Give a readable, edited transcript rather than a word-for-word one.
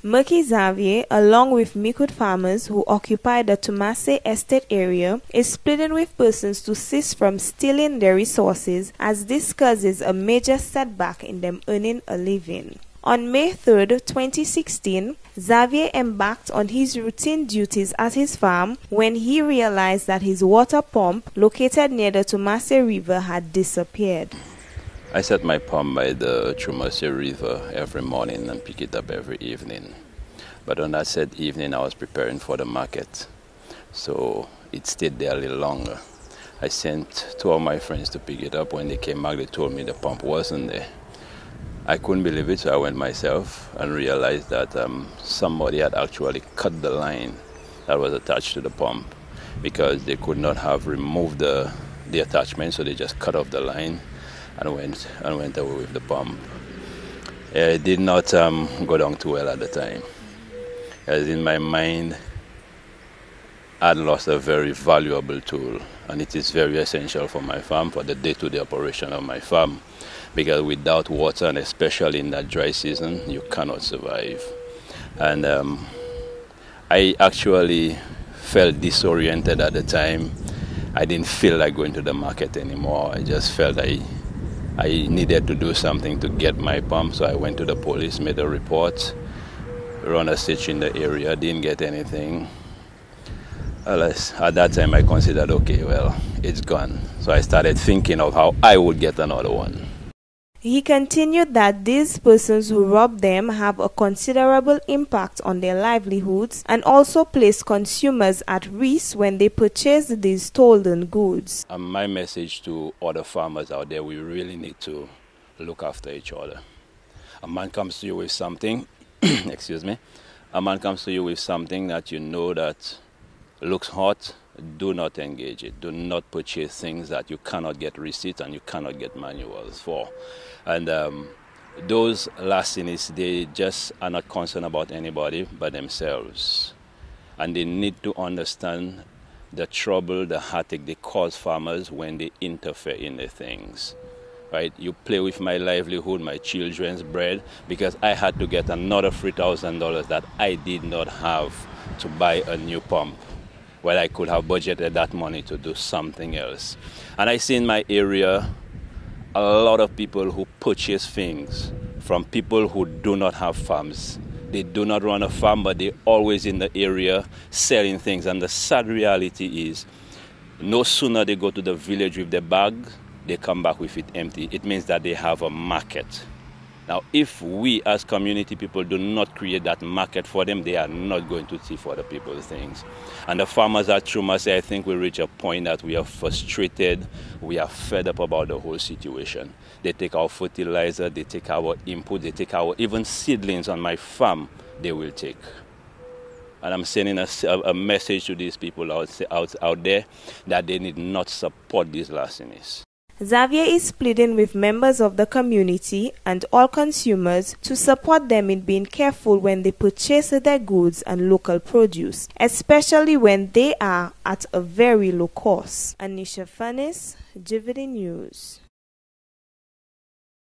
Murkey Xavier, along with Micoud farmers who occupy the Troumassee Estate area, is pleading with persons to cease from stealing their resources as this causes a major setback in them earning a living. On May 3, 2016, Xavier embarked on his routine duties at his farm when he realized that his water pump, located near the Troumassee River, had disappeared. I set my pump by the Troumassee River every morning and pick it up every evening. But on that said evening, I was preparing for the market, so it stayed there a little longer. I sent two of my friends to pick it up. When they came back, they told me the pump wasn't there. I couldn't believe it, so I went myself and realized that somebody had actually cut the line that was attached to the pump because they could not have removed the attachment, so they just cut off the line and went away with the pump. It did not go down too well at the time, as in my mind I'd lost a very valuable tool, and it is very essential for my farm, for the day-to-day operation of my farm, because without water, and especially in that dry season, you cannot survive. And I actually felt disoriented at the time. I didn't feel like going to the market anymore. I just felt I needed to do something to get my pump, so I went to the police, made a report, run a search in the area, didn't get anything. At that time I considered, okay, well, it's gone. So I started thinking of how I would get another one. He continued that these persons who rob them have a considerable impact on their livelihoods and also place consumers at risk when they purchase these stolen goods. My message to other farmers out there, we really need to look after each other. A man comes to you with something, excuse me, a man comes to you with something that you know that looks hot, do not engage it. Do not purchase things that you cannot get receipts and you cannot get manuals for. And those larcenists, they just are not concerned about anybody but themselves. And they need to understand the trouble, the heartache they cause farmers when they interfere in the things. Right? You play with my livelihood, my children's bread, because I had to get another $3,000 that I did not have to buy a new pump. Well, I could have budgeted that money to do something else. And I see in my area a lot of people who purchase things from people who do not have farms. They do not run a farm, but they're always in the area selling things. And the sad reality is, no sooner they go to the village with the bag, they come back with it empty. It means that they have a market. Now, if we as community people do not create that market for them, they are not going to thief other people's things. And the farmers at Troumassee, I think we reach a point that we are frustrated, we are fed up about the whole situation. They take our fertilizer, they take our input, they take our even seedlings on my farm, they will take. And I'm sending a message to these people out there that they need not support these larcenies. Xavier is pleading with members of the community and all consumers to support them in being careful when they purchase their goods and local produce, especially when they are at a very low cost. ANNISHA, FANIS, Greatvision News.